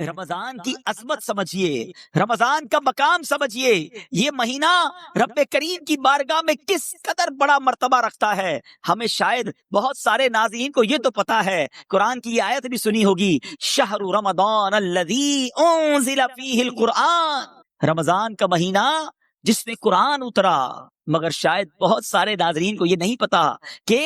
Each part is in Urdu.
رمضان کی عظمت سمجھیے، رمضان کا مقام سمجھیے، یہ مہینہ رب کریم کی بارگاہ میں کس قدر بڑا مرتبہ رکھتا ہے۔ ہمیں شاید بہت سارے ناظرین کو یہ تو پتا ہے، قرآن کی یہ آیت بھی سنی ہوگی، شہر رمضان الذی انزل فیہ القرآن، رمضان کا مہینہ جس میں قرآن اترا۔ مگر شاید بہت سارے ناظرین کو یہ نہیں پتا کہ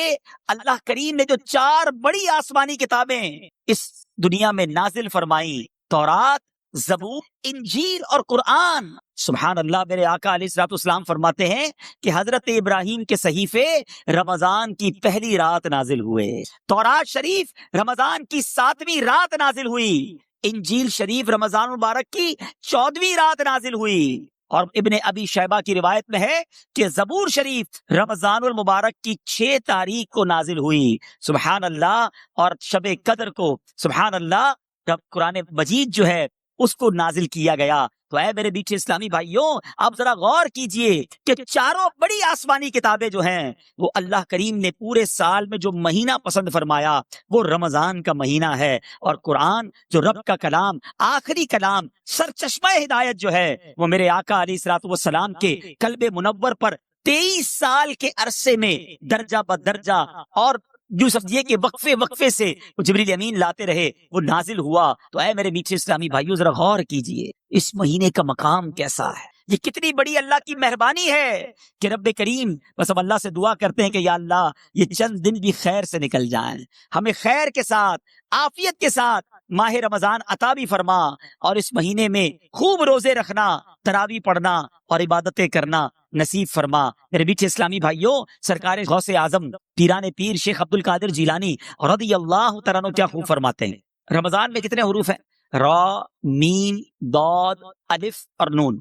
اللہ کریم نے جو 4 بڑی آسمانی کتابیں اس دنیا میں نازل فرمائی، تورات، زبور، انجیل اور قرآن، سبحان اللہ، میرے آقا علیہ الصلوۃ والسلام فرماتے ہیں کہ حضرت ابراہیم کے صحیفے رمضان کی پہلی رات نازل ہوئے، تورات شریف رمضان کی 7ویں رات نازل ہوئی، انجیل شریف رمضان مبارک کی 14ویں رات نازل ہوئی، اور ابن ابی شیبہ کی روایت میں ہے کہ زبور شریف رمضان المبارک کی 6 تاریخ کو نازل ہوئی، سبحان اللہ، اور شب قدر کو سبحان اللہ جب قرآن مجید جو ہے اس کو نازل کیا گیا۔ تو اے میرے بیٹھے اسلامی بھائیوں، آپ ذرا غور کیجئے کہ 4 بڑی آسمانی کتابیں جو ہیں وہ اللہ کریم نے پورے سال میں جو مہینہ پسند فرمایا وہ رمضان کا مہینہ ہے، اور قرآن جو رب کا کلام، آخری کلام، سرچشمہ ہدایت جو ہے وہ میرے آقا علیہ الصلوۃ والسلام کے قلب منور پر 23 سال کے عرصے میں درجہ بدرجہ اور جو سمجھیے کہ وقفے وقفے سے وہ جبریل امین لاتے رہے، وہ نازل ہوا۔ تو اے میرے میٹھے اسلامی بھائیوں، ذرا غور کیجئے اس مہینے کا مقام کیسا ہے، یہ کتنی بڑی اللہ کی مہربانی ہے کہ رب کریم، بس ہم اللہ سے دعا کرتے ہیں کہ یا اللہ یہ چند دن بھی خیر سے نکل جائیں، ہمیں خیر کے ساتھ، عافیت کے ساتھ ماہ رمضان عطا بھی فرما، اور اس مہینے میں خوب روزے رکھنا، تراویح پڑھنا اور عبادتیں کرنا نصیب فرما۔ میرے بیٹھے اسلامی بھائیوں، سرکار غوث اعظم پیران پیر شیخ عبد القادر جیلانی رضی اللہ تعالیٰ عنہ کیا خوب فرماتے ہیں، رمضان میں کتنے حروف ہیں؟ را، میم، ضاد، الف اور نون۔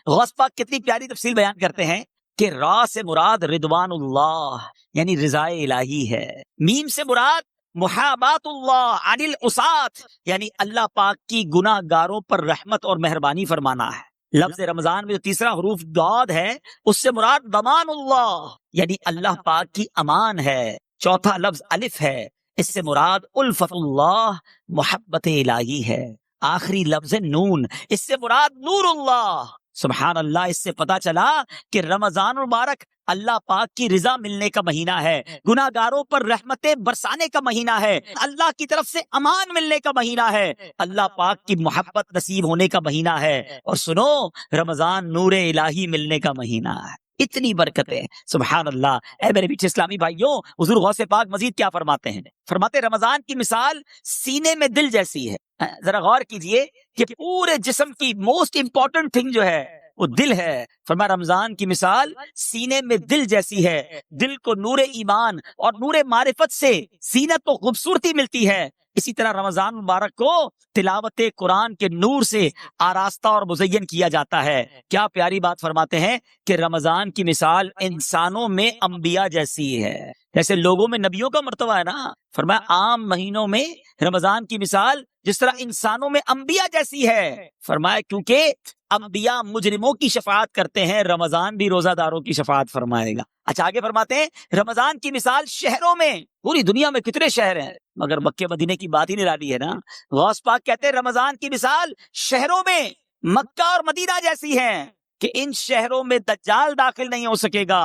غوث پاک کتنی پیاری تفصیل بیان کرتے ہیں کہ را سے مراد رضوان اللہ یعنی رضائے الہی ہے، میم سے مراد محابات اللہ عن العصاة یعنی اللہ پاک کی گناہ گاروں پر رحمت اور مہربانی فرمانا ہے۔ لفظ رمضان میں جو تیسرا حروف ضاد ہے اس سے مراد ضمان اللہ یعنی اللہ پاک کی امان ہے۔ چوتھا لفظ الف ہے، اس سے مراد الفت اللہ محبت الہی ہے۔ آخری لفظ نون، اس سے مراد نور اللہ۔ سبحان اللہ، اس سے پتا چلا کہ رمضان مبارک اللہ پاک کی رضا ملنے کا مہینہ ہے، گناہ گاروں پر رحمتیں برسانے کا مہینہ ہے، اللہ کی طرف سے امان ملنے کا مہینہ ہے، اللہ پاک کی محبت نصیب ہونے کا مہینہ ہے، اور سنو رمضان نور الہی ملنے کا مہینہ ہے۔ اتنی برکتیں، سبحان اللہ۔ اے میرے بیچ اسلامی بھائیوں، حضور غوث پاک مزید کیا فرماتے ہیں؟ فرماتے رمضان کی مثال سینے میں دل جیسی ہے۔ ذرا غور کیجئے کہ پورے جسم کی موسٹ امپورٹنٹ تھنگ جو ہے وہ دل ہے۔ فرمایا رمضان کی مثال سینے میں دل جیسی ہے، دل کو نور ایمان اور نور معرفت سے زینت و خوبصورتی ملتی ہے، اسی طرح رمضان مبارک کو تلاوت قرآن کے نور سے آراستہ اور مزین کیا جاتا ہے۔ کیا پیاری بات فرماتے ہیں کہ رمضان کی مثال انسانوں میں انبیاء جیسی ہے، جیسے لوگوں میں نبیوں کا مرتبہ ہے نا، فرمایا عام مہینوں میں رمضان کی مثال جس طرح انسانوں میں انبیاء جیسی ہے، فرمایا کیونکہ انبیاء مجرموں کی شفاعت کرتے ہیں، رمضان بھی روزہ داروں کی شفاعت فرمائے گا۔ اچھا آگے فرماتے ہیں رمضان کی مثال شہروں میں، پوری دنیا میں کتنے شہر ہیں مگر مکے مدینے کی بات ہی نرالی ہے نا۔ غوث پاک کہتے ہیں رمضان کی مثال شہروں میں مکہ اور مدینہ جیسی ہے کہ ان شہروں میں دجال داخل نہیں ہو سکے گا،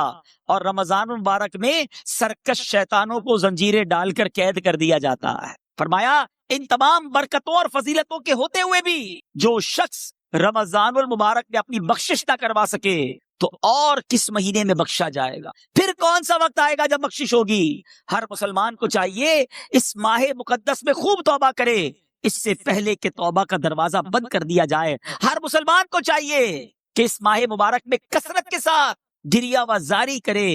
اور رمضان مبارک میں سرکش شیطانوں کو زنجیریں ڈال کر قید کر دیا جاتا ہے۔ فرمایا ان تمام برکتوں اور فضیلتوں کے ہوتے ہوئے بھی جو شخص رمضان المبارک میں اپنی بخشش نہ کروا سکے تو اور کس مہینے میں بخشا جائے گا؟ پھر کون سا وقت آئے گا جب بخشش ہوگی؟ ہر مسلمان کو چاہیے اس ماہ مقدس میں خوب توبہ کرے، اس سے پہلے کہ توبہ کا دروازہ بند کر دیا جائے۔ ہر مسلمان کو چاہیے کہ اس ماہ مبارک میں کثرت کے ساتھ گریہ و زاری کرے،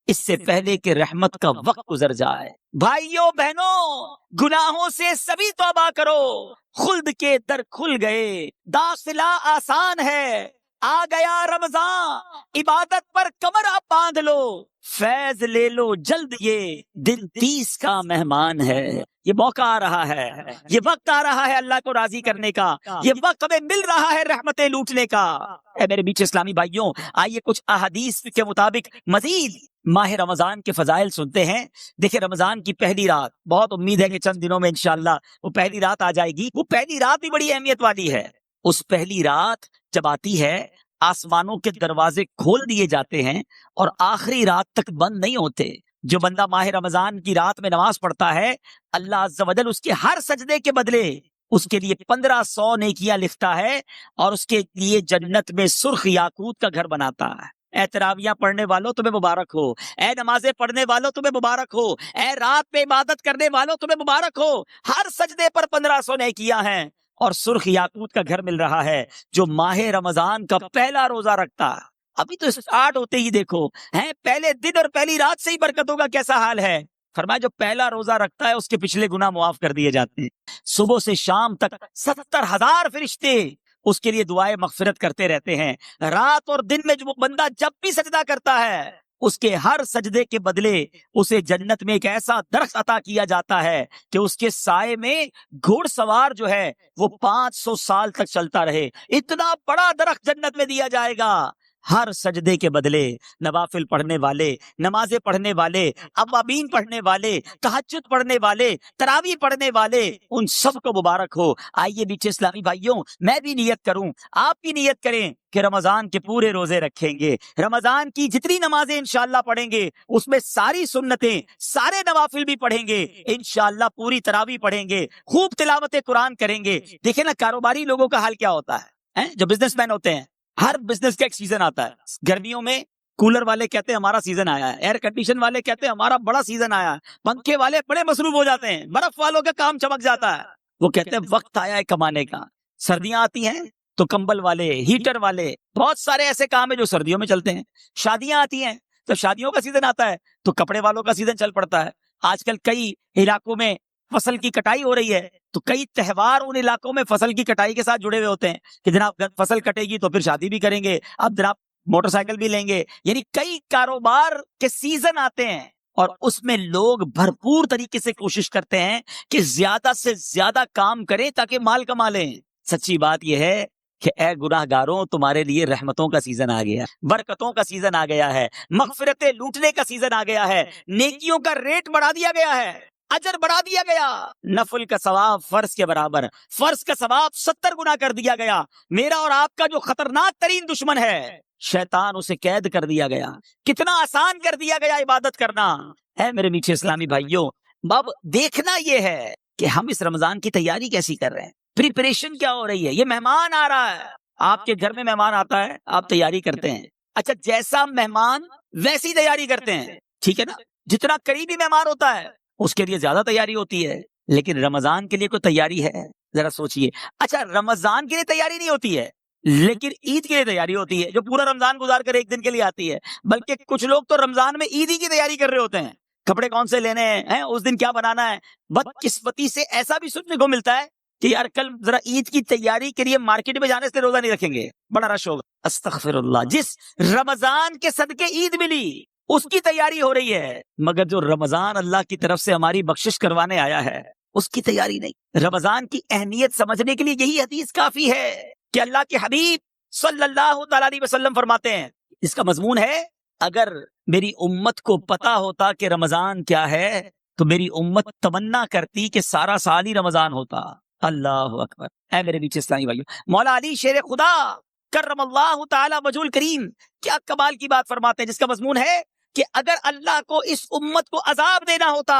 اس سے پہلے کہ رحمت کا وقت گزر جائے۔ بھائیوں بہنوں، گناہوں سے سبھی توبہ کرو، خلد کے در کھل گئے، داخلہ آسان ہے، آ گیا رمضان، عبادت پر کمر آپ باندھ لو، فیض لے لو جلد، یہ دن 30 کا مہمان ہے۔ یہ موقع آ رہا ہے، یہ وقت آ رہا ہے اللہ کو راضی کرنے کا، یہ وقت ہمیں مل رہا ہے رحمتیں لوٹنے کا۔ اے میرے بیچ اسلامی بھائیوں، آئیے کچھ احادیث کے مطابق مزید ماہ رمضان کے فضائل سنتے ہیں۔ دیکھیں رمضان کی پہلی رات، بہت امید ہے کہ چند دنوں میں انشاءاللہ وہ پہلی رات آ جائے گی۔ وہ پہلی رات بھی بڑی اہمیت والی ہے۔ اس پہلی رات جب آتی ہے، آسمانوں کے دروازے کھول دیے جاتے ہیں اور آخری رات تک بند نہیں ہوتے۔ جو بندہ ماہ رمضان کی رات میں نماز پڑھتا ہے، اللہ عز و جل اس کے ہر سجدے کے بدلے اس کے لیے 1500 نیکیاں لکھتا ہے اور اس کے لیے جنت میں سرخ یاقوت کا گھر بناتا ہے۔ اے تراویاں پڑھنے والوں تمہیں مبارک ہو، اے نمازیں پڑھنے والوں تمہیں مبارک ہو، اے رات میں عبادت کرنے والوں تمہیں مبارک ہو۔ ہر سجدے پر 1500 نیکیاں ہیں اور سرخ یاقوت کا گھر مل رہا ہے جو ماہ رمضان کا پہلا روزہ رکھتا ہے۔ ابھی تو اسٹارٹ ہوتے ہی دیکھو ہیں، پہلے دن اور پہلی رات سے ہی برکتوں کا کیسا حال ہے۔ فرمایا جو پہلا روزہ رکھتا ہے اس کے پچھلے گناہ معاف کر دیے جاتے ہیں۔ صبح سے شام تک 70,000 فرشتے اس کے لیے دعائیں مغفرت کرتے رہتے ہیں۔ رات اور دن میں جو بندہ جب بھی سجدہ کرتا ہے، اس کے ہر سجدے کے بدلے اسے جنت میں ایک ایسا درخت عطا کیا جاتا ہے کہ اس کے سائے میں گھوڑ سوار جو ہے وہ 500 سال تک چلتا رہے۔ اتنا بڑا درخت جنت میں دیا جائے گا۔ ہر سجدے کے بدلے نوافل پڑھنے والے، نمازیں پڑھنے والے، اوابین پڑھنے والے، تہجد پڑھنے والے، تراویح پڑھنے والے، ان سب کو مبارک ہو۔ آئیے بیچ اسلامی بھائیوں، میں بھی نیت کروں، آپ بھی نیت کریں کہ رمضان کے پورے روزے رکھیں گے۔ رمضان کی جتنی نمازیں انشاءاللہ پڑھیں گے اس میں ساری سنتیں، سارے نوافل بھی پڑھیں گے، انشاءاللہ پوری تراویح پڑھیں گے، خوب تلاوت قرآن کریں گے۔ دیکھیں نا کاروباری لوگوں کا حال کیا ہوتا ہے، جو بزنس مین ہوتے ہیں، ہر بزنس کا ایک سیزن آتا ہے۔ گرمیوں میں کولر والے کہتے ہیں ہمارا سیزن آیا ہے، ایئر کنڈیشن والے کہتے ہیں ہمارا بڑا سیزن آیا ہے، پنکھے والے بڑے مصروف ہو جاتے ہیں، برف والوں کا کام چمک جاتا ہے، وہ کہتے ہیں وقت آیا ہے کمانے کا۔ سردیاں آتی ہیں تو کمبل والے، ہیٹر والے، بہت سارے ایسے کام ہیں جو سردیوں میں چلتے ہیں۔ شادیاں آتی ہیں تو شادیوں کا سیزن آتا ہے تو کپڑے والوں کا سیزن چل پڑتا ہے۔ آج کل کئی علاقوں میں فصل کی کٹائی ہو رہی ہے تو کئی تہوار ان علاقوں میں فصل کی کٹائی کے ساتھ جڑے ہوئے ہوتے ہیں کہ جناب فصل کٹے گی تو پھر شادی بھی کریں گے، اب جناب موٹر سائیکل بھی لیں گے۔ یعنی کئی کاروبار کے سیزن آتے ہیں اور اس میں لوگ بھرپور طریقے سے کوشش کرتے ہیں کہ زیادہ سے زیادہ کام کریں تاکہ مال کما لیں۔ سچی بات یہ ہے کہ اے گناہ گاروں، تمہارے لیے رحمتوں کا سیزن آ گیا، برکتوں کا سیزن آ گیا ہے، مغفرتیں لوٹنے کا سیزن آ گیا ہے، نیکیوں کا ریٹ بڑھا دیا گیا ہے، اجر بڑھا دیا گیا۔ نفل کا ثواب فرض کے برابر، فرض کا ثواب 70 گنا کر دیا گیا۔ میرا اور آپ کا جو خطرناک ترین دشمن ہے شیطان، اسے قید کر دیا گیا۔ کتنا آسان کر دیا گیا عبادت کرنا۔ ہے میرے میٹھے اسلامی بھائیوں، اب دیکھنا یہ ہے کہ ہم اس رمضان کی تیاری کیسی کر رہے ہیں، پریپریشن کیا ہو رہی ہے۔ یہ مہمان آ رہا ہے، آپ کے گھر میں مہمان آتا ہے، آپ تیاری کرتے ہیں۔ اچھا، جیسا مہمان ویسی تیاری کرتے ہیں، ٹھیک ہے نا؟ جتنا قریبی مہمان ہوتا ہے اس کے لیے زیادہ تیاری ہوتی ہے، لیکن رمضان کے لیے کوئی تیاری ہے؟ ذرا سوچئے۔ اچھا، رمضان کے لیے تیاری نہیں ہوتی ہے لیکن عید کے لیے تیاری ہوتی ہے، جو پورا رمضان گزار کر ایک دن کے لیے آتی ہے۔ بلکہ کچھ لوگ تو رمضان میں عید ہی کی تیاری کر رہے ہوتے ہیں، کپڑے کون سے لینے ہیں، اس دن کیا بنانا ہے۔ بدقسمتی سے ایسا بھی سننے کو ملتا ہے کہ یار کل ذرا عید کی تیاری کے لیے مارکیٹ میں جانے سے روزہ نہیں رکھیں گے، بڑا رش ہوگا۔ استغفر اللہ، جس رمضان کے صدقے عید ملی اس کی تیاری ہو رہی ہے، مگر جو رمضان اللہ کی طرف سے ہماری بخشش کروانے آیا ہے اس کی تیاری نہیں۔ رمضان کی اہمیت سمجھنے کے لیے یہی حدیث کافی ہے کہ اللہ کے حبیب صلی اللہ تعالی علیہ وسلم فرماتے ہیں، اس کا مضمون ہے، اگر میری امت کو پتا ہوتا کہ رمضان کیا ہے تو میری امت تمنا کرتی کہ سارا سال ہی رمضان ہوتا۔ اللہ اکبر۔ اے میرے بیچ اسلامی بھائیو، مولا علی شیر خدا کرم اللہ تعالی وجہ الکریم کیا کمال کی بات فرماتے ہیں، جس کا مضمون ہے کہ اگر اللہ کو اس امت کو عذاب دینا ہوتا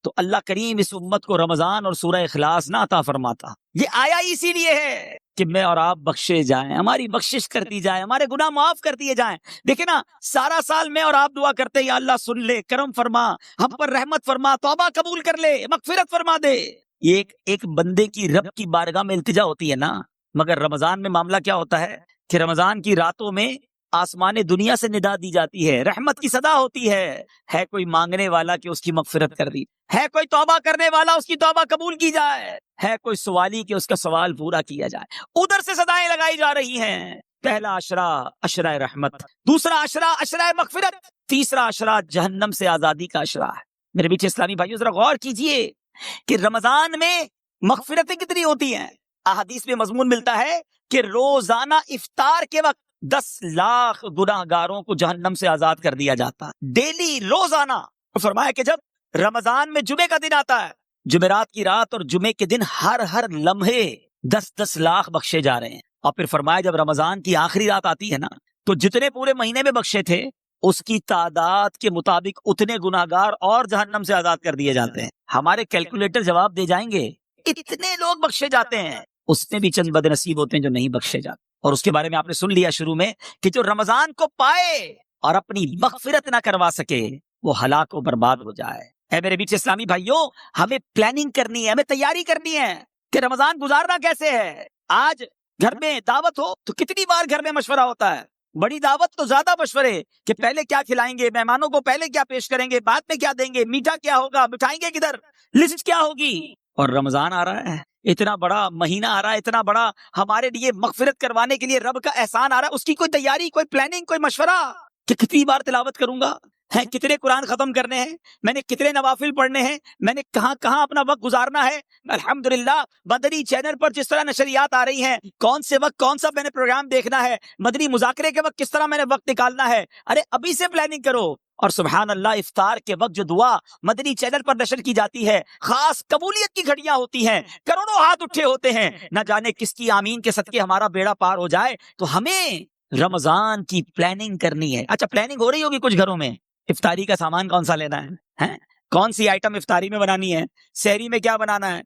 تو اللہ کریم اس امت کو رمضان اور سورہ اخلاص نہ عطا فرماتا۔ یہ آیا اسی لیے ہے کہ میں اور آپ بخشے جائیں، ہماری بخشش کر دی جائے، ہمارے گناہ معاف کر دیے جائیں۔ دیکھیں نا، سارا سال میں اور آپ دعا کرتے ہیں یا اللہ سن لے، کرم فرما، ہم پر رحمت فرما، توبہ قبول کر لے، مغفرت فرما دے۔ یہ ایک بندے کی رب کی بارگاہ میں التجا ہوتی ہے نا، مگر رمضان میں معاملہ کیا ہوتا ہے کہ رمضان کی راتوں میں آسمان دنیا سے ندا دی جاتی ہے، رحمت کی صدا ہوتی ہے کوئی مانگنے والا کہ اس کی مغفرت کر دی، ہے کوئی توبہ کرنے والا اس کی توبہ قبول کی جائے، ہے کوئی سوالی کہ اس کا سوال پورا کیا جائے۔ ادھر سے صدائیں لگائی جا رہی ہیں پہلا عشرہ عشرہ رحمت، دوسرا عشرہ عشرہ مغفرت، تیسرا عشرہ جہنم سے آزادی کا عشرہ ہے۔ میرے بیچ اسلامی بھائیوں ذرا غور کیجئے کہ رمضان میں مغفرتیں کتنی ہوتی ہیں۔ احادیث میں مضمون ملتا ہے کہ روزانہ افطار کے وقت 10 لاکھ گناہ گاروں کو جہنم سے آزاد کر دیا جاتا ہے، ڈیلی روزانہ۔ فرمایا کہ جب رمضان میں جمعے کا دن آتا ہے، جمعرات کی رات اور جمعے کے دن ہر لمحے 10 لاکھ بخشے جا رہے ہیں۔ اور پھر فرمایا جب رمضان کی آخری رات آتی ہے نا، تو جتنے پورے مہینے میں بخشے تھے اس کی تعداد کے مطابق اتنے گناہگار اور جہنم سے آزاد کر دیے جاتے ہیں۔ ہمارے کیلکولیٹر جواب دے جائیں گے، اتنے لوگ بخشے جاتے ہیں، اس میں بھی چند بد نصیب ہوتے ہیں جو نہیں بخشے جاتے۔ اور اس کے بارے میں آپ نے سن لیا شروع میں کہ جو رمضان کو پائے اور اپنی مغفرت نہ کروا سکے وہ ہلاک و برباد ہو جائے۔ اے میرے بیچ اسلامی بھائیوں، ہمیں پلاننگ کرنی ہے، ہمیں تیاری کرنی ہے کہ رمضان گزارنا کیسے ہے۔ آج گھر میں دعوت ہو تو کتنی بار گھر میں مشورہ ہوتا ہے، بڑی دعوت تو زیادہ مشورے کہ پہلے کیا کھلائیں گے، مہمانوں کو پہلے کیا پیش کریں گے، بعد میں کیا دیں گے، میٹھا کیا ہوگا، بٹھائیں گے کدھر، لسٹ کیا ہوگی۔ اور رمضان آ رہا ہے، اتنا بڑا مہینہ آ رہا ہے، اتنا بڑا ہمارے لیے مغفرت کروانے کے لیے رب کا احسان آ رہا ہے، اس کی کوئی تیاری، کوئی پلاننگ، کوئی مشورہ کہ کتنی بار تلاوت کروں گا، کتنے قرآن ختم کرنے ہیں، میں نے کتنے نوافل پڑھنے ہیں، میں نے کہاں کہاں اپنا وقت گزارنا ہے۔ الحمدللہ مدنی چینل پر جس طرح نشریات آ رہی ہیں، کون سے وقت کون سا میں نے پروگرام دیکھنا ہے، مدنی مذاکرے کے وقت کس طرح میں نے وقت نکالنا ہے۔ ارے ابھی سے پلاننگ کرو۔ اور سبحان اللہ، افطار کے وقت جو دعا مدنی چینل پر نشر کی جاتی ہے، خاص قبولیت کی گھڑیاں ہوتی ہیں، کروڑوں ہاتھ اٹھے ہوتے ہیں، نہ جانے کس کی آمین کے صدقے ہمارا بیڑا پار ہو جائے۔ تو ہمیں رمضان کی پلاننگ کرنی ہے۔ اچھا، پلاننگ ہو رہی ہوگی کچھ گھروں میں، افطاری کا سامان کون سا لینا ہے، کون سی آئٹم افطاری میں بنانی ہے، سحری میں کیا بنانا ہے۔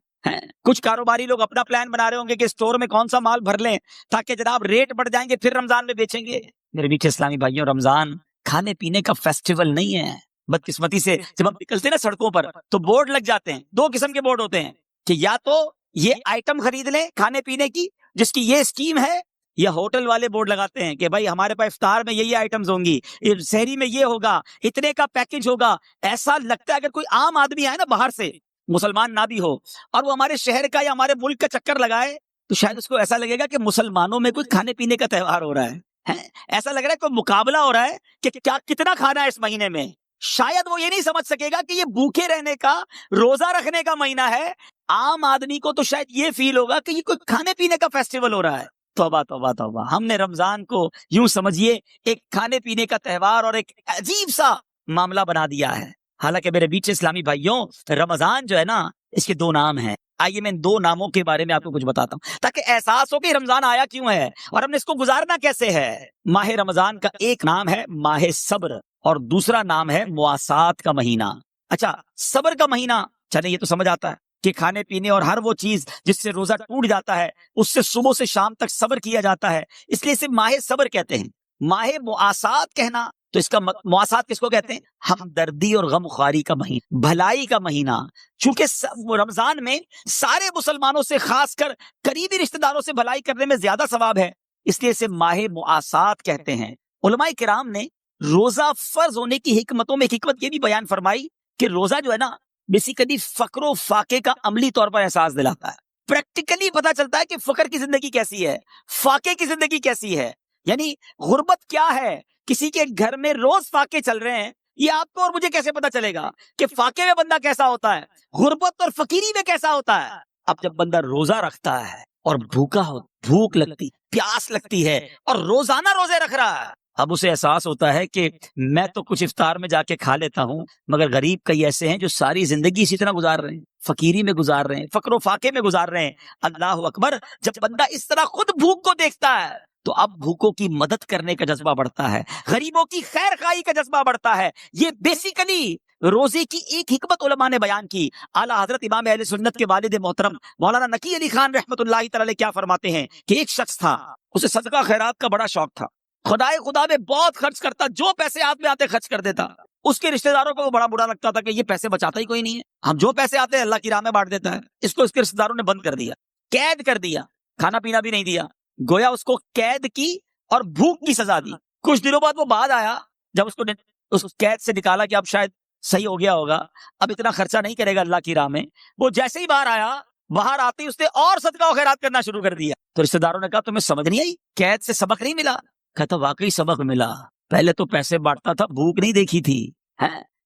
کچھ کاروباری لوگ اپنا پلان بنا رہے ہوں گے کہ اسٹور میں کون سا مال بھر لیں تاکہ جناب ریٹ بڑھ جائیں گے، پھر رمضان میں بیچیں گے۔ میرے میٹھے اسلامی بھائیوں، رمضان کھانے پینے کا فیسٹیول نہیں ہے۔ بدقسمتی سے جب ہم نکلتے ہیں نا سڑکوں پر تو بورڈ لگ جاتے ہیں، 2 قسم کے بورڈ ہوتے ہیں کہ یا تو یہ آئٹم خرید لیں کھانے پینے کی جس کی یہ اسکیم ہے، یا ہوٹل والے بورڈ لگاتے ہیں کہ بھائی ہمارے پاس افطار میں یہ آئٹمز ہوں گی، سحری میں یہ ہوگا، اتنے کا پیکج ہوگا۔ ایسا لگتا ہے اگر کوئی عام آدمی آئے نا باہر سے، مسلمان نہ بھی ہو، اور وہ ہمارے شہر کا یا ہمارے ملک کا چکر لگائے تو شاید اس کو ایسا لگے گا کہ مسلمانوں میں کوئی کھانے پینے کا تہوار ہو رہا ہے، ایسا لگ رہا ہے کوئی مقابلہ ہو رہا ہے کہ کیا کتنا کھانا ہے اس مہینے میں۔ شاید وہ یہ نہیں سمجھ سکے گا کہ یہ بھوکے رہنے کا، روزہ رکھنے کا مہینہ ہے۔ عام آدمی کو تو شاید یہ فیل ہوگا کہ یہ کوئی کھانے پینے کا فیسٹیول ہو رہا ہے۔ توبہ توبہ توبہ، ہم نے رمضان کو یوں سمجھیے ایک کھانے پینے کا تہوار اور ایک عجیب سا معاملہ بنا دیا ہے۔ حالانکہ میرے بیچ اسلامی بھائیوں، رمضان جو ہے نا، اس کے 2 نام ہیں۔ آئیے میں ان 2 ناموں کے بارے میں آپ کو کچھ بتاتا ہوں تاکہ احساس ہو کہ رمضان آیا کیوں ہے اور ہم نے اس کو گزارنا کیسے ہے۔ ماہ رمضان کا ایک نام ہے ماہ صبر اور دوسرا نام ہے مواسات کا مہینہ۔ اچھا، صبر کا مہینہ چلے یہ تو سمجھ آتا ہے کہ کھانے پینے اور ہر وہ چیز جس سے روزہ ٹوٹ جاتا ہے اس سے صبح سے شام تک صبر کیا جاتا ہے، اس لیے اسے ماہ صبر کہتے ہیں۔ ماہ مواسات کہنا تو اس کا مواسات کس کو کہتے ہیں؟ ہمدردی اور غم خواری کا مہینہ، بھلائی کا مہینہ۔ چونکہ رمضان میں سارے مسلمانوں سے، خاص کر قریبی رشتہ داروں سے بھلائی کرنے میں زیادہ ثواب ہے، اس لیے اسے ماہ مواسات کہتے ہیں۔ علماء کرام نے روزہ فرض ہونے کی حکمتوں میں ایک حکمت یہ بھی بیان فرمائی کہ روزہ جو ہے نا، بیسیکلی فقر و فاقے کا عملی طور پر احساس دلاتا ہے۔ پریکٹیکلی پتا چلتا ہے کہ فقر کی زندگی کیسی ہے، فاقے کی زندگی کیسی ہے، یعنی غربت کیا ہے۔ کسی کے گھر میں روز فاقے چل رہے ہیں، یہ آپ کو اور مجھے کیسے پتا چلے گا کہ فاقے میں بندہ کیسا ہوتا ہے، غربت اور فقیری میں کیسا ہوتا ہے۔ اب جب بندہ روزہ رکھتا ہے اور بھوکا ہو، بھوک لگتی، پیاس لگتی ہے اور روزانہ روزے رکھ رہا ہے، اب اسے احساس ہوتا ہے کہ میں تو کچھ افطار میں جا کے کھا لیتا ہوں، مگر غریب کئی ایسے ہیں جو ساری زندگی اسی طرح گزار رہے ہیں، فقیری میں گزار رہے ہیں، فقر و فاقے میں گزار رہے ہیں۔ اللہ اکبر، جب بندہ اس طرح خود بھوک کو دیکھتا ہے تو اب بھوکوں کی مدد کرنے کا جذبہ بڑھتا ہے، غریبوں کی خیر خواہی کا جذبہ بڑھتا ہے۔ یہ بیسیکلی روزے کی ایک حکمت علماء نے بیان کی۔ اعلیٰ حضرت امام اہل سنت کے والد محترم مولانا نقی علی خان رحمۃ اللہ تعالی کیا فرماتے ہیں کہ ایک شخص تھا، اسے صدقہ خیرات کا بڑا شوق تھا، خدا میں بہت خرچ کرتا، جو پیسے ہاتھ میں آتے خرچ کر دیتا۔ اس کے رشتہ داروں کو وہ بڑا برا لگتا تھا کہ یہ پیسے بچاتا ہی کوئی نہیں ہے، ہم جو پیسے آتے ہیں اللہ کی راہ میں بانٹ دیتا ہے۔ اس کو اس کے رشتہ داروں نے بند کر دیا، قید کر دیا، کھانا پینا بھی نہیں دیا، گویا اس کو قید کی اور بھوک کی سزا دی۔ کچھ دنوں بعد وہ بعد آیا، جب اس کو اس قید سے نکالا کہ اب شاید صحیح ہو گیا ہوگا، اب اتنا خرچہ نہیں کرے گا اللہ کی راہ میں۔ وہ جیسے ہی باہر آیا باہر آتے ہی اس نے اور صدقہ و خیرات کرنا شروع کر دیا. تو رشتہ داروں نے کہا تمہیں سمجھ نہیں آئی, قید سے سبق نہیں ملا؟ کہتا واقعی سبق ملا. پہلے تو پیسے بانٹتا تھا, بھوک نہیں دیکھی تھی,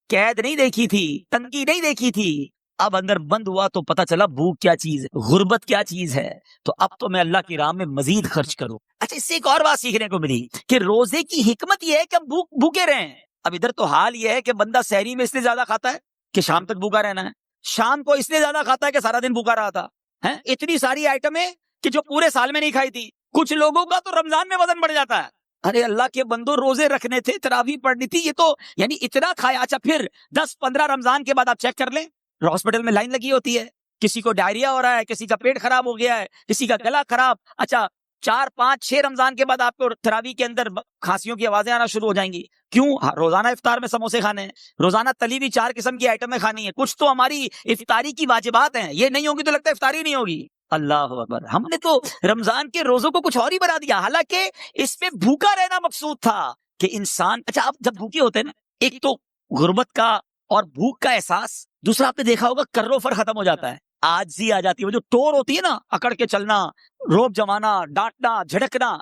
قید نہیں دیکھی تھی, تنگی نہیں دیکھی تھی. اب اندر بند ہوا تو پتا چلا بھوک کیا چیز ہے, غربت کیا چیز ہے. تو اب تو میں اللہ کی راہ میں مزید خرچ کروں. اچھا, اس سے ایک اور بات سیکھنے کو ملی کہ روزے کی حکمت یہ ہے کہ ہم بھوکے رہیں. اب ادھر تو حال یہ ہے کہ بندہ سحری میں اس لیے زیادہ کھاتا ہے کہ شام تک بھوکا رہنا ہے, شام کو اس لیے زیادہ کھاتا ہے کہ سارا دن بھوکا رہا تھا. اتنی ساری آئٹمیں کہ جو پورے سال میں نہیں کھائی تھی. کچھ لوگوں کا تو رمضان میں وزن بڑھ جاتا ہے. ارے اللہ کے بندو, روزے رکھنے تھے, تراویح پڑھنی تھی, یہ تو یعنی اتنا کھایا. اچھا, پھر 10-15 رمضان کے بعد آپ چیک کر لیں, ہاسپٹل میں لائن لگی ہوتی ہے, کسی کو ڈائریا ہو رہا ہے, کسی کا پیٹ خراب ہو گیا ہے, کسی کا گلا خراب. اچھا, 4-5-6 رمضان کے بعد آپ کو تراویح کے اندر کھانسیوں کی آوازیں آنا شروع ہو جائیں گی. کیوں؟ روزانہ افطار میں سموسے کھانے ہیں, روزانہ تلی ہوئی 4 قسم کی آئٹمیں کھانی ہے. کچھ تو ہماری افطاری کی واجبات ہیں, یہ نہیں ہوگی تو لگتا ہے افطاری نہیں ہوگی. اللہ اکبر, ہم نے تو رمضان کے روزوں کو کچھ اور ہی بنا دیا, حالانکہ اس میں بھوکا رہنا مقصود تھا کہ انسان. اچھا, آپ جب بھوکے ہوتے ہیں نا, ایک تو غربت کا اور بھوک کا احساس, دوسرا آپ نے دیکھا ہوگا کرو فر ختم ہو جاتا ہے, عاجزی آ جاتی ہے. وہ جو ٹور ہوتی ہے نا, اکڑ کے چلنا, روب جمانا, ڈانٹنا, جھڑکنا,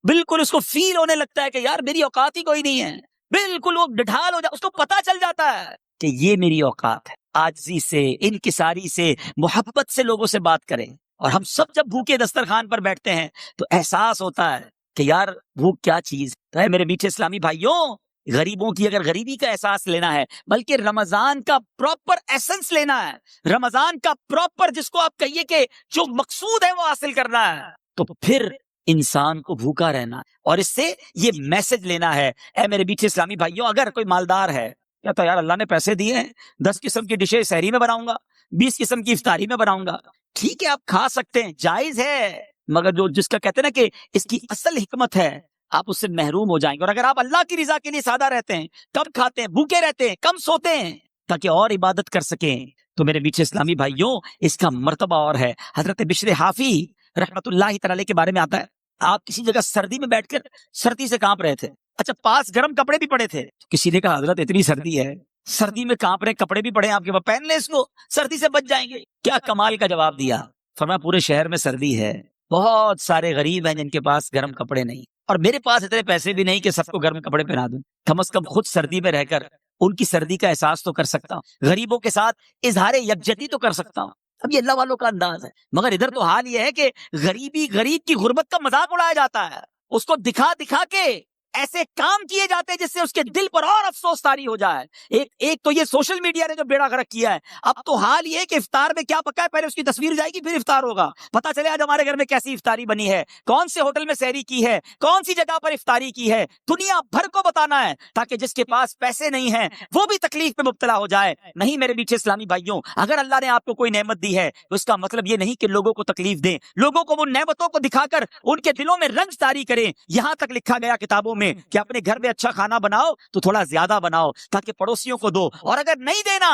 بالکل اس کو فیل ہونے لگتا ہے کہ یار میری اوقات ہی کوئی نہیں ہے. بالکل وہ ڈھال ہو جاتا, اس کو پتا چل جاتا ہے کہ یہ میری اوقات ہے. عاجزی سے, انکساری سے, محبت سے لوگوں سے بات کریں. اور ہم سب جب بھوکے دسترخوان پر بیٹھتے ہیں تو احساس ہوتا ہے کہ یار بھوک کیا چیز ہے. میرے میٹھے اسلامی بھائیوں, غریبوں کی اگر غریبی کا احساس لینا ہے, بلکہ رمضان کا پراپر ایسنس لینا ہے, رمضان کا پراپر جس کو آپ کہیے کہ جو مقصود ہے وہ حاصل کرنا ہے, تو پھر انسان کو بھوکا رہنا اور اس سے یہ میسج لینا ہے. اے میرے میٹھے اسلامی بھائیوں, اگر کوئی مالدار ہے, کہتا یار اللہ نے پیسے دیے ہیں, 10 قسم کی ڈشیں سحری میں بناؤں گا, 20 قسم کی افطاری میں بناؤں گا, ٹھیک ہے آپ کھا سکتے ہیں, جائز ہے, مگر جو جس کا کہتے ہیں نا کہ اس کی اصل حکمت ہے, آپ اس سے محروم ہو جائیں گے. اور اگر آپ اللہ کی رضا کے لیے سادہ رہتے ہیں, کم کھاتے ہیں, بھوکے رہتے ہیں, کم سوتے ہیں, تاکہ اور عبادت کر سکیں, تو میرے میٹھے اسلامی بھائیوں اس کا مرتبہ اور ہے. حضرت بشر حافی رحمت اللہ تعالی کے بارے میں آتا ہے, آپ کسی جگہ سردی میں بیٹھ کر سردی سے کانپ رہے تھے. اچھا, پاس گرم کپڑے بھی پڑے تھے. کسی نے کہا حضرت اتنی سردی ہے, سردی میں کانپ رہے, کپڑے بھی پڑے ہیں آپ کے پاس, پہن لیں اس کو, سردی سے بچ جائیں گے. کیا کمال کا جواب دیا. فرمایا پورے شہر میں سردی ہے, بہت سارے غریب ہیں جن کے پاس گرم کپڑے نہیں, اور میرے پاس اتنے پیسے بھی نہیں کہ سب کو گرم کپڑے پہنا دوں. کم از کم خود سردی میں رہ کر ان کی سردی کا احساس تو کر سکتا ہوں, غریبوں کے ساتھ اظہار یکجہتی تو کر سکتا ہوں. اب یہ اللہ والوں کا انداز ہے. مگر ادھر تو حال یہ ہے کہ غریب کی غربت کا مذاق اڑایا جاتا ہے, اس کو دکھا دکھا کے ایسے کام کیے جاتے ہیں جس سے اس کے دل پر اور افسوس طاری ہو جائے. ایک تو یہ سوشل میڈیا نے جو بیڑا غرق کیا ہے. اب تو حال یہ ہے کہ افطار میں کیا پکا ہے, پہلے اس کی تصویر جائے گی, پھر افطار ہوگا. پتا چلے آج ہمارے گھر میں کیسی افطاری بنی ہے, کون سے ہوٹل میں سحری کی ہے, کون سی جگہ پر افطاری کی ہے, دنیا بھر کو بتانا ہے, تاکہ جس کے پاس پیسے نہیں ہیں وہ بھی تکلیف میں مبتلا ہو جائے. نہیں میرے میٹھے اسلامی بھائیوں, اگر اللہ نے آپ کو کوئی نعمت دی ہے تو اس کا مطلب یہ نہیں کہ لوگوں کو تکلیف دیں, لوگوں کو وہ نعمتوں کو دکھا کر ان کے دلوں میں رنج طاری کریں. یہاں تک لکھا گیا کتابوں میں کہ اپنے گھر میں اچھا کھانا بناؤ تو تھوڑا زیادہ بناؤ تاکہ پڑوسیوں کو دو, اور اگر نہیں دینا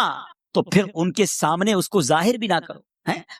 تو پھر ان کے سامنے اس کو ظاہر بھی نہ کرو.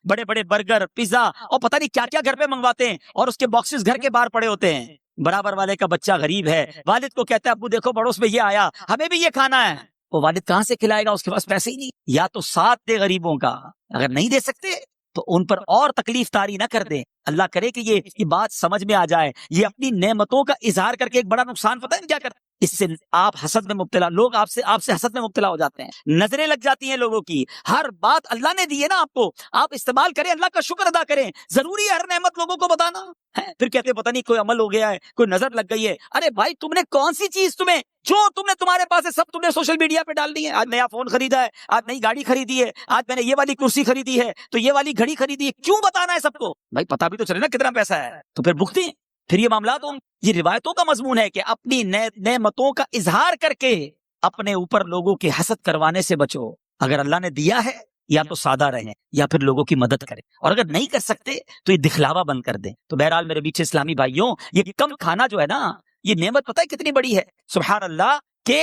بڑے بڑے برگر, پیزا اور پتہ نہیں کیا کیا گھر پہ منگواتے ہیں, اور اس کے باکسز گھر کے باہر پڑے ہوتے ہیں. برابر والے کا بچہ غریب ہے, والد کو کہتا ہے ابو دیکھو پڑوس میں یہ آیا, ہمیں بھی یہ کھانا ہے. وہ والد کہاں سے کھلائے گا, اس کے پاس پیسے ہی نہیں. یا تو ساتھ دے غریبوں کا, اگر نہیں دے سکتے تو ان پر اور تکلیف طاری نہ کر دیں. اللہ کرے کہ یہ بات سمجھ میں آ جائے. یہ اپنی نعمتوں کا اظہار کر کے ایک بڑا نقصان پتہ ہے کیا کرتے, اس سے آپ حسد میں مبتلا, لوگ آپ سے حسد میں مبتلا ہو جاتے ہیں, نظریں لگ جاتی ہیں لوگوں کی. ہر بات اللہ نے دی ہے نا آپ کو, آپ استعمال کریں, اللہ کا شکر ادا کریں. ضروری ہے ہر نعمت لوگوں کو بتانا ہے؟ پھر کہتے پتہ نہیں کوئی عمل ہو گیا ہے, کوئی نظر لگ گئی ہے. ارے بھائی, تم نے کون سی چیز تمہارے پاس ہے سب تم نے سوشل میڈیا پہ ڈال دی ہے. آج نیا فون خریدا ہے, آج نئی گاڑی خریدی ہے, آج میں نے یہ والی کرسی خریدی ہے, تو یہ والی گھڑی خریدی ہے. کیوں بتانا ہے سب کو بھائی, پتا بھی تو چلے نا کتنا پیسہ ہے, تو پھر بھگتے ہیں. پھر یہ معاملات یہ روایتوں کا مضمون ہے کہ اپنی نعمتوں کا اظہار کر کے اپنے اوپر لوگوں کے حسد کروانے سے بچو. اگر اللہ نے دیا ہے یا تو سادہ رہیں یا پھر لوگوں کی مدد کریں, اور اگر نہیں کر سکتے تو یہ دکھلاوا بند کر دیں. تو بہرحال میرے میٹھے اسلامی بھائیوں, یہ کم کھانا جو ہے نا, یہ نعمت پتہ ہے کتنی بڑی ہے. سبحان اللہ, کہ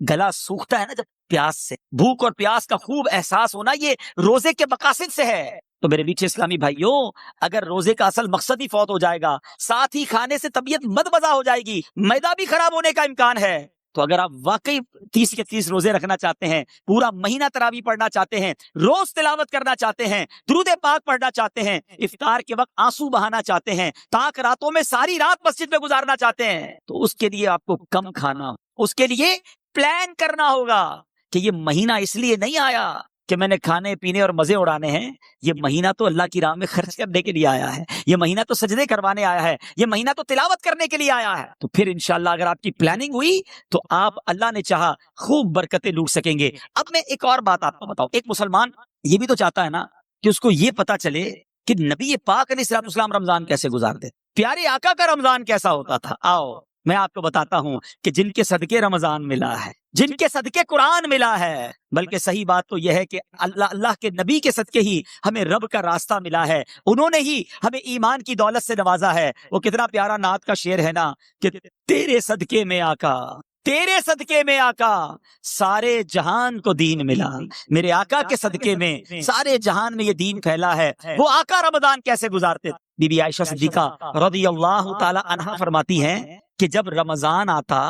گلا سوکھتا ہے نا جب پیاس سے, بھوک اور پیاس کا خوب احساس ہونا یہ روزے کے مقاصد سے ہے. تو میرے میٹھے اسلامی بھائیوں, اگر روزے کا اصل مقصد ہی فوت ہو جائے گا, ساتھ ہی کھانے سے طبیعت مدمزہ ہو جائے گی, معدہ بھی خراب ہونے کا امکان ہے, تو اگر آپ واقعی 30 کے 30 روزے رکھنا چاہتے ہیں، پورا مہینہ تراویح پڑھنا چاہتے ہیں، روز تلاوت کرنا چاہتے ہیں، درود پاک پڑھنا چاہتے ہیں، افطار کے وقت آنسو بہانا چاہتے ہیں، تاک راتوں میں ساری رات مسجد میں گزارنا چاہتے ہیں، تو اس کے لیے آپ کو کم کھانا، اس کے لیے پلان کرنا ہوگا کہ یہ مہینہ اس لیے نہیں آیا کہ میں نے کھانے پینے اور مزے اڑانے ہیں، یہ مہینہ تو اللہ کی راہ میں خرچ کرنے کے لیے آیا ہے، یہ مہینہ تو سجدے کروانے آیا ہے، یہ مہینہ تو تلاوت کرنے کے لیے آیا ہے۔ تو پھر انشاءاللہ اگر آپ کی پلاننگ ہوئی تو آپ اللہ نے چاہا خوب برکتیں لوٹ سکیں گے۔ اب میں ایک اور بات آپ کو بتاؤں، ایک مسلمان یہ بھی تو چاہتا ہے نا کہ اس کو یہ پتا چلے کہ نبی پاک علیہ السلام رمضان کیسے گزارتے، پیارے آقا کا رمضان کیسا ہوتا تھا۔ آؤ میں آپ کو بتاتا ہوں کہ جن کے صدقے رمضان ملا ہے، جن کے صدقے قرآن ملا ہے، بلکہ صحیح بات تو یہ ہے کہ اللہ کے نبی کے صدقے ہی ہمیں رب کا راستہ ملا ہے، انہوں نے ہی ہمیں ایمان کی دولت سے نوازا ہے۔ وہ کتنا پیارا نعت کا شعر ہے نا کہ تیرے صدقے میں آقا، تیرے صدقے میں آقا سارے جہان کو دین ملا، میرے آقا کے صدقے میں سارے جہان میں یہ دین پھیلا ہے۔ وہ آقا رمضان کیسے گزارتے تھے؟ بی بی عائشہ صدیقہ رضی اللہ تعالی عنہا فرماتی ہیں کہ جب رمضان آتا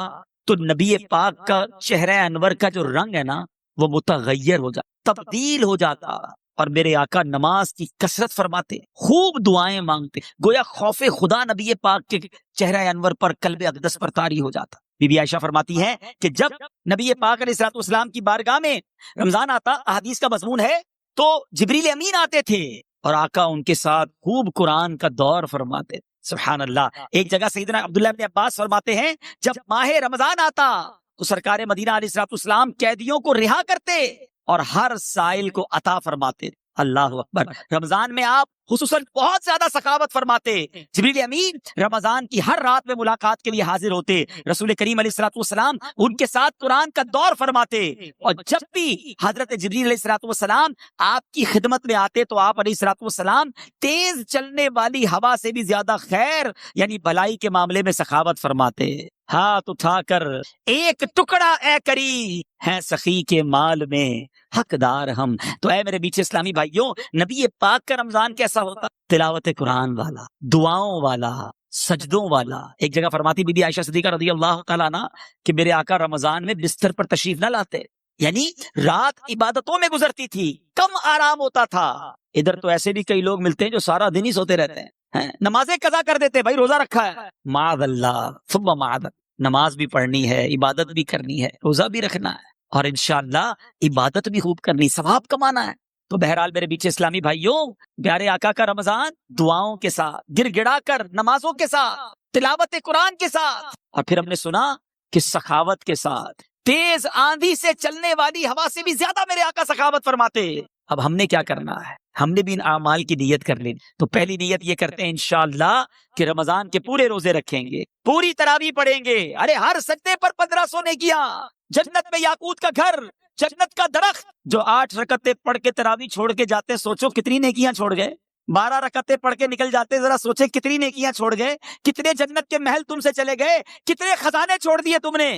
تو نبی پاک کا چہرہ انور کا جو رنگ ہے نا وہ متغیر ہو جاتا، تبدیل ہو جاتا، اور میرے آقا نماز کی کثرت فرماتے، خوب دعائیں مانگتے، گویا خوف خدا نبی پاک کے چہرہ انور پر، قلب اقدس پر طاری ہو جاتا۔ بی بی عائشہ فرماتی ہیں کہ جب نبی پاک علیہ السلام کی بارگاہ میں رمضان آتا، احادیث کا مضمون ہے، تو جبریل امین آتے تھے اور آقا ان کے ساتھ خوب قرآن کا دور فرماتے۔ سبحان اللہ۔ ایک جگہ سیدنا عبداللہ بن عباس فرماتے ہیں جب ماہ رمضان آتا تو سرکار مدینہ علیہ السلام قیدیوں کو رہا کرتے اور ہر سائل کو عطا فرماتے۔ اللہ اکبر۔ رمضان میں آپ خصوصاً بہت زیادہ سخاوت فرماتے، جبریل امین رمضان کی ہر رات میں ملاقات کے لیے حاضر ہوتے، رسول کریم علیہ السلام ان کے ساتھ قرآن کا دور فرماتے، اور جب بھی حضرت جبریل علیہ السلام آپ کی خدمت میں آتے تو آپ علیہ السلام تیز چلنے والی ہوا سے بھی زیادہ خیر یعنی بھلائی کے معاملے میں سخاوت فرماتے۔ ہاتھ اٹھا کر ایک ٹکڑا اے کری ہے سخی کے مال میں حقدار ہم۔ تو اے میرے بیچ اسلامی بھائیوں، نبی پاک کا رمضان کیسا ہوتا؟ تلاوت قرآن والا، دعاؤں والا، سجدوں والا۔ ایک جگہ فرماتی بی بی عائشہ صدیقہ رضی اللہ تعالیٰ عنہ کہ میرے آقا رمضان میں بستر پر تشریف نہ لاتے، یعنی رات عبادتوں میں گزرتی تھی، کم آرام ہوتا تھا۔ ادھر تو ایسے بھی کئی لوگ ملتے ہیں جو سارا دن ہی سوتے رہتے ہیں، نمازیں قضا کر دیتے، بھائی روزہ رکھا ہے، معاذ اللہ ثم معاذ، نماز بھی پڑھنی ہے، عبادت بھی کرنی ہے، روزہ بھی رکھنا ہے، اور انشاءاللہ عبادت بھی خوب کرنی، ثواب کمانا ہے۔ تو بہرحال میرے بیچ اسلامی بھائیوں، پیارے آقا کا رمضان دعاؤں کے ساتھ، گر گڑا کر نمازوں کے ساتھ، تلاوت قرآن کے ساتھ، اور پھر ہم نے سنا کہ سخاوت کے ساتھ، تیز آندھی سے چلنے والی ہوا سے بھی زیادہ میرے آقا سخاوت فرماتے۔ اب ہم نے کیا کرنا ہے؟ ہم نے بھی ان اعمال کی نیت کر لی۔ تو پہلی نیت یہ کرتے ہیں انشاءاللہ کہ رمضان کے پورے روزے رکھیں گے، پوری تراویح پڑھیں گے، ارے ہر سجدے پر 1500 نے کیا، جنت میں یاقوت کا گھر، جنت کا درخت۔ جو 8 رکعتیں پڑھ کے تراویح چھوڑ کے جاتے، سوچو کتنی نیکیاں چھوڑ گئے۔ 12 رکعتیں پڑھ کے نکل جاتے، ذرا سوچے کتنی نیکیاں چھوڑ گئے، کتنے جنت کے محل تم سے چلے گئے، کتنے خزانے چھوڑ دیے تم نے۔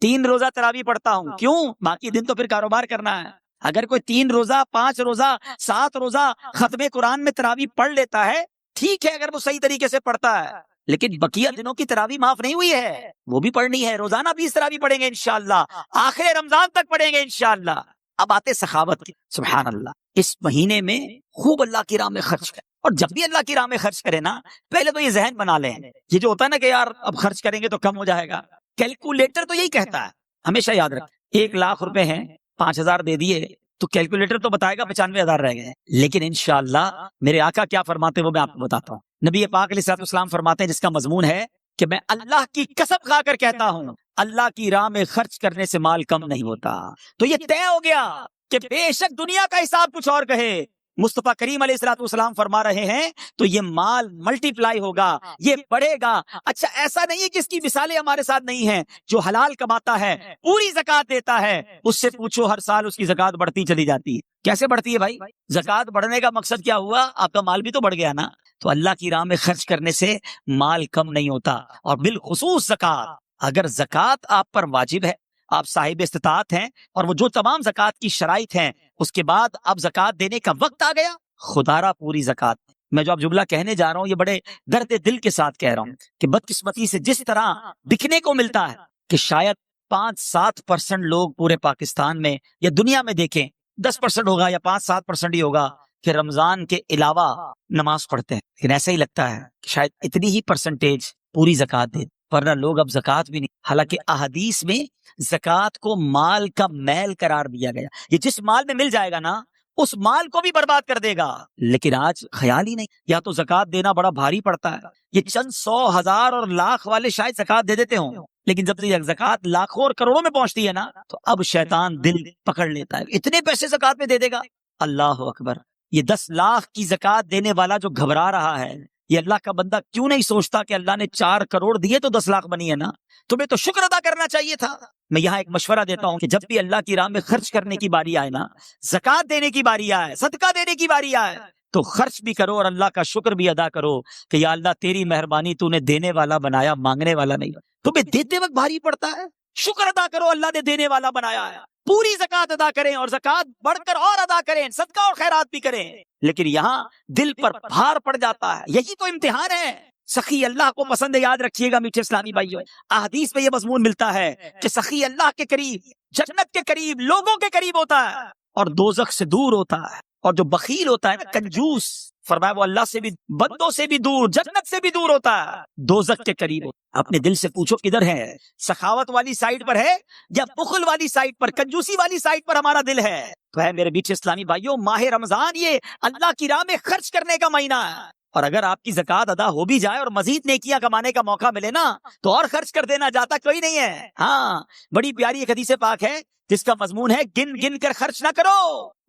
3 روزہ تراویح پڑھتا ہوں، کیوں؟ باقی دن تو پھر کاروبار کرنا ہے۔ اگر کوئی 3 روزہ، 5 روزہ، 7 روزہ ختم قرآن میں تراویح پڑھ لیتا ہے، ٹھیک ہے اگر وہ صحیح طریقے سے پڑھتا ہے، لیکن بقیہ دنوں کی تراویح معاف نہیں ہوئی ہے، وہ بھی پڑھنی ہے۔ روزانہ 20 تراویح پڑھیں گے انشاءاللہ، آخر رمضان تک پڑھیں گے انشاءاللہ۔ اب آتے سخاوت کی، سبحان اللہ۔ اس مہینے میں خوب اللہ کی راہ میں خرچ کریں، اور جب بھی اللہ کی راہ میں خرچ کریں نا، پہلے تو یہ ذہن بنا لیں، یہ جو ہوتا ہے نا کہ یار اب خرچ کریں گے تو کم ہو جائے گا، کیلکولیٹر تو یہی کہتا ہے، ہمیشہ یاد رکھ۔ 1 لاکھ روپے ہیں، 5000 دے دیے تو کیلکولیٹر تو بتائے گا 95,000 رہ گئے، لیکن انشاءاللہ میرے آقا کیا فرماتے ہیں وہ میں آپ کو بتاتا ہوں۔ نبی پاک علیہ السلام فرماتے ہیں، جس کا مضمون ہے کہ میں اللہ کی قسم کھا کر کہتا ہوں، اللہ کی راہ میں خرچ کرنے سے مال کم نہیں ہوتا۔ تو یہ طے ہو گیا کہ بے شک دنیا کا حساب کچھ اور کہے، مصطفیٰ کریم علیہ السلام فرما رہے ہیں تو یہ مال ملٹی پلائی ہوگا، یہ بڑھے گا۔ اچھا ایسا نہیں ہے کہ اس کی مثالیں ہمارے ساتھ نہیں ہیں، جو حلال کماتا ہے، پوری زکوٰۃ دیتا ہے، اس سے پوچھو ہر سال اس کی زکوٰۃ بڑھتی چلی جاتی ہے۔ کیسے بڑھتی ہے بھائی؟ زکوٰۃ بڑھنے کا مقصد کیا ہوا؟ آپ کا مال بھی تو بڑھ گیا نا۔ تو اللہ کی راہ میں خرچ کرنے سے مال کم نہیں ہوتا، اور بالخصوص زکوٰۃ۔ اگر زکوٰۃ آپ پر واجب ہے، آپ صاحب استطاعت ہیں، اور وہ جو تمام زکوٰۃ کی شرائط ہیں، اس کے بعد اب زکوٰۃ دینے کا وقت آ گیا، خدا را پوری زکوٰۃ۔ میں جو اب جملہ کہنے جا رہا ہوں یہ بڑے درد دل کے ساتھ کہہ رہا ہوں کہ بدقسمتی سے جس طرح دکھنے کو ملتا ہے کہ شاید 5-7% لوگ پورے پاکستان میں یا دنیا میں دیکھیں 10% ہوگا یا 5-7% ہی ہوگا کہ رمضان کے علاوہ نماز پڑھتے ہیں، لیکن ایسا ہی لگتا ہے کہ شاید اتنی ہی پرسنٹیج پوری زکوٰۃ دے، ورنہ لوگ اب زکوٰۃ بھی نہیں. حالانکہ احادیث میں زکوٰۃ کو مال کا میل قرار دیا گیا، یہ جس مال میں مل جائے گا نا اس مال کو بھی برباد کر دے گا. لیکن آج خیال ہی نہیں، یا تو زکوٰۃ دینا بڑا بھاری پڑتا ہے، یہ چند 100,000 اور لاکھ والے شاید زکوٰۃ دے دیتے ہوں، لیکن جب زکوٰۃ لاکھوں اور کروڑوں میں پہنچتی ہے نا تو اب شیطان دل پکڑ لیتا ہے، اتنے پیسے زکوٰۃ میں دے دے گا. اللہ اکبر. یہ 10 لاکھ کی زکوٰۃ دینے والا جو گھبرا رہا ہے، یہ اللہ کا بندہ کیوں نہیں سوچتا کہ اللہ نے 4 کروڑ دیے تو 10 لاکھ بنی ہے نا، تمہیں تو شکر ادا کرنا چاہیے تھا. میں یہاں ایک مشورہ دیتا ہوں کہ جب بھی اللہ کی راہ میں خرچ کرنے کی باری آئے نا، زکوٰۃ دینے کی باری آئے، صدقہ دینے کی باری آئے، تو خرچ بھی کرو اور اللہ کا شکر بھی ادا کرو کہ یا اللہ تیری مہربانی، تو نے دینے والا بنایا، مانگنے والا نہیں. تمہیں دیتے وقت بھاری پڑتا ہے، شکر ادا کرو اللہ نے دینے والا بنایا ہے. پوری زکوٰۃ ادا کریں اور زکوٰۃ بڑھ کر اور ادا کریں، صدقہ اور خیرات بھی کریں. لیکن یہاں دل پر بھار پڑ جاتا ہے. یہی تو امتحان ہے. سخی اللہ کو پسند ہے، یاد رکھیے گا میٹھے اسلامی بھائیوں. احادیث میں یہ مضمون ملتا ہے کہ سخی اللہ کے قریب، جنت کے قریب، لوگوں کے قریب ہوتا ہے اور دوزخ سے دور ہوتا ہے. اور جو بخیل ہوتا ہے نا، کنجوس، فرمایا وہ اللہ سے بھی، بندوں سے بھی دور، جنت سے بھی دور ہوتا ہے، دوزخ کے قریب ہوتا ہے. اپنے دل سے پوچھو کدھر ہے؟ سخاوت والی سائٹ پر ہے یا بخل والی سائٹ پر، کنجوسی والی سائٹ پر ہمارا دل ہے؟ تو ہے میرے میٹھے اسلامی بھائیوں، ماہ رمضان یہ اللہ کی راہ میں خرچ کرنے کا مہینہ ہے. اور اگر آپ کی زکوٰۃ ادا ہو بھی جائے اور مزید نیکیاں کمانے کا موقع ملے نا تو اور خرچ کر دینا، جاتا کوئی نہیں ہے. ہاں، بڑی پیاری ایک حدیث پاک ہے جس کا مضمون ہے گن گن کر خرچ نہ کرو